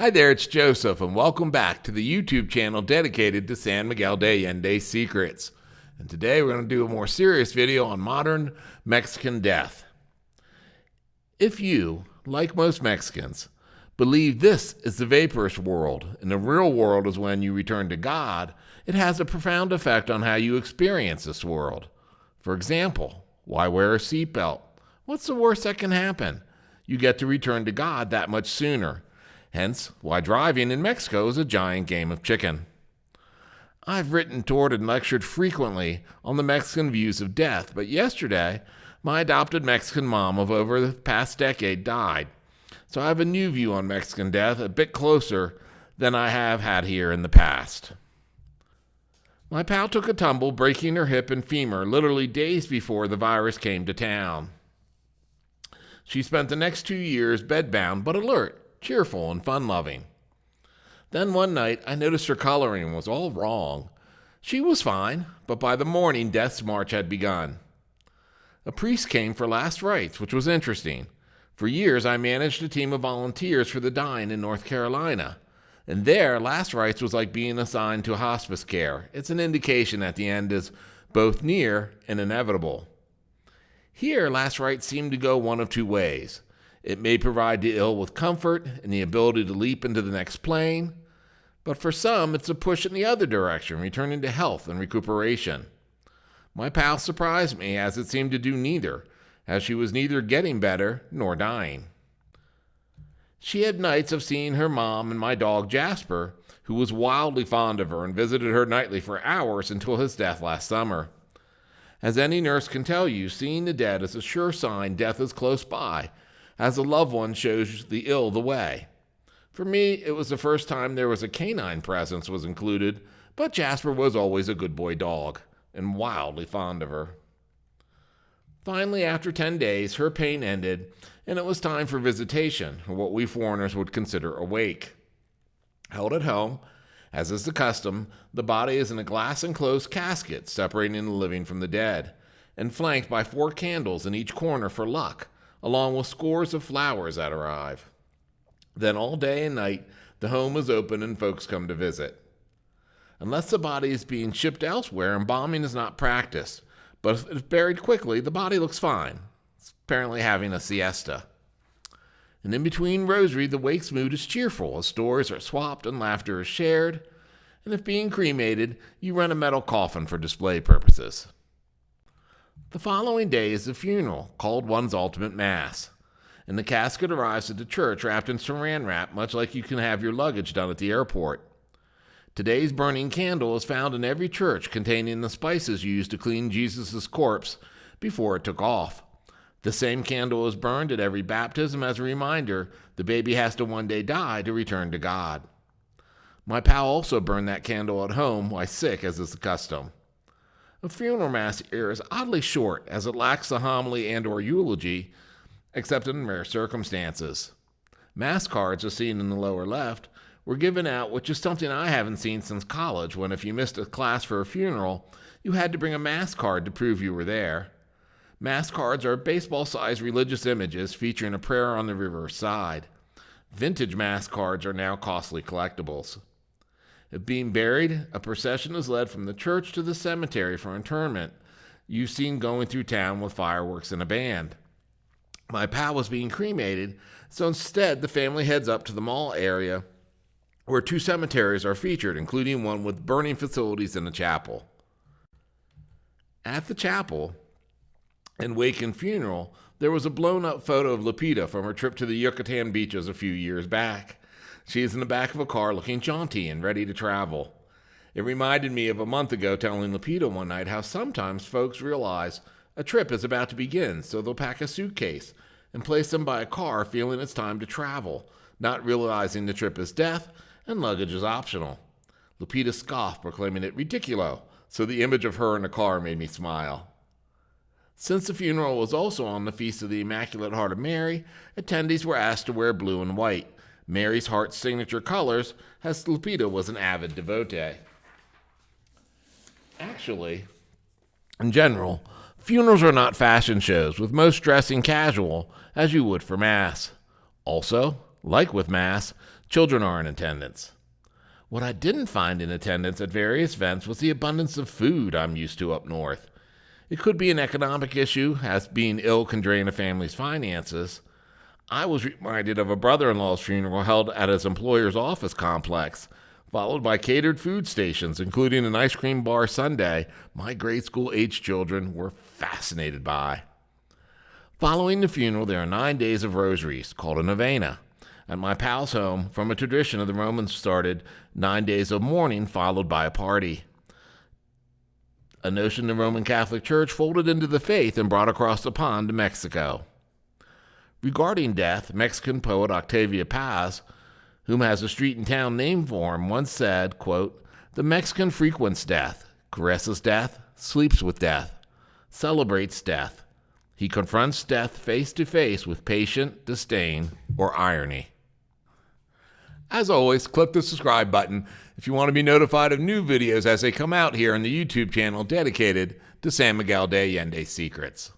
Hi there, it's Joseph, and welcome back to the YouTube channel dedicated to San Miguel de Allende secrets. And today we're going to do a more serious video on modern Mexican death. If you, like most Mexicans, believe this is the vaporous world, and the real world is when you return to God, it has a profound effect on how you experience this world. For example, why wear a seatbelt? What's the worst that can happen? You get to return to God that much sooner. Hence, why driving in Mexico is a giant game of chicken. I've written, toured, and lectured frequently on the Mexican views of death, but yesterday, my adopted Mexican mom of over the past decade died. So I have a new view on Mexican death, a bit closer than I have had here in the past. My pal took a tumble, breaking her hip and femur literally days before the virus came to town. She spent the next 2 years bedbound but alert, cheerful, and fun-loving. Then one night, I noticed her coloring was all wrong. She was fine, but by the morning, death's march had begun. A priest came for last rites, which was interesting. For years, I managed a team of volunteers for the dying in North Carolina. And there, last rites was like being assigned to hospice care. It's an indication that the end is both near and inevitable. Here, last rites seemed to go one of two ways. It may provide the ill with comfort and the ability to leap into the next plane, but for some, it's a push in the other direction, returning to health and recuperation. My pal surprised me, as it seemed to do neither, as she was neither getting better nor dying. She had nights of seeing her mom and my dog Jasper, who was wildly fond of her and visited her nightly for hours until his death last summer. As any nurse can tell you, seeing the dead is a sure sign death is close by, as a loved one shows the ill the way. For me, it was the first time there was a canine presence was included, but Jasper was always a good boy dog, and wildly fond of her. Finally, after 10 days, her pain ended, and it was time for visitation, or what we foreigners would consider a wake. Held at home, as is the custom, the body is in a glass-enclosed casket separating the living from the dead, and flanked by 4 candles in each corner for luck, along with scores of flowers that arrive. Then all day and night, the home is open and folks come to visit. Unless the body is being shipped elsewhere, embalming is not practiced, but if it's buried quickly, the body looks fine. It's apparently having a siesta. And in between rosary, the wake's mood is cheerful, as stories are swapped and laughter is shared, and if being cremated, you rent a metal coffin for display purposes. The following day is the funeral, called one's ultimate mass, and the casket arrives at the church wrapped in saran wrap, much like you can have your luggage done at the airport. Today's burning candle is found in every church, containing the spices used to clean Jesus' corpse before it took off. The same candle is burned at every baptism as a reminder the baby has to one day die to return to God. My pal also burned that candle at home while sick, as is the custom. A funeral mass here is oddly short, as it lacks the homily and or eulogy, except in rare circumstances. Mass cards, as seen in the lower left, were given out, which is something I haven't seen since college, when if you missed a class for a funeral, you had to bring a mass card to prove you were there. Mass cards are baseball-sized religious images featuring a prayer on the reverse side. Vintage mass cards are now costly collectibles. If being buried, a procession is led from the church to the cemetery for interment. You've seen going through town with fireworks and a band. My pal was being cremated, so instead the family heads up to the mall area where 2 cemeteries are featured, including one with burning facilities and a chapel. At the chapel and wake and funeral, there was a blown-up photo of Lupita from her trip to the Yucatan beaches a few years back. She is in the back of a car looking jaunty and ready to travel. It reminded me of a month ago telling Lupita one night how sometimes folks realize a trip is about to begin, so they'll pack a suitcase and place them by a car feeling it's time to travel, not realizing the trip is death and luggage is optional. Lupita scoffed, proclaiming it ridiculo, so the image of her in the car made me smile. Since the funeral was also on the Feast of the Immaculate Heart of Mary, attendees were asked to wear blue and white, Mary's heart's signature colors, as Lupita was an avid devotee. Actually, in general, funerals are not fashion shows, with most dressing casual, as you would for Mass. Also, like with Mass, Children are in attendance. What I didn't find in attendance at various events was the abundance of food I'm used to up north. It could be an economic issue, as being ill can drain a family's finances. I was reminded of a brother-in-law's funeral held at his employer's office complex, followed by catered food stations, including an ice cream bar sundae my grade school-aged children were fascinated by. Following the funeral, there are 9 days of rosaries, called a novena. At my pal's home, from a tradition of the Romans started, 9 days of mourning followed by a party. A notion the Roman Catholic Church folded into the faith and brought across the pond to Mexico. Regarding death, Mexican poet Octavia Paz, whom has a street in town named for him, once said, quote, "The Mexican frequents death, caresses death, sleeps with death, celebrates death. He confronts death face to face with patient disdain or irony." As always, click the subscribe button if you want to be notified of new videos as they come out here on the YouTube channel dedicated to San Miguel de Allende Secrets.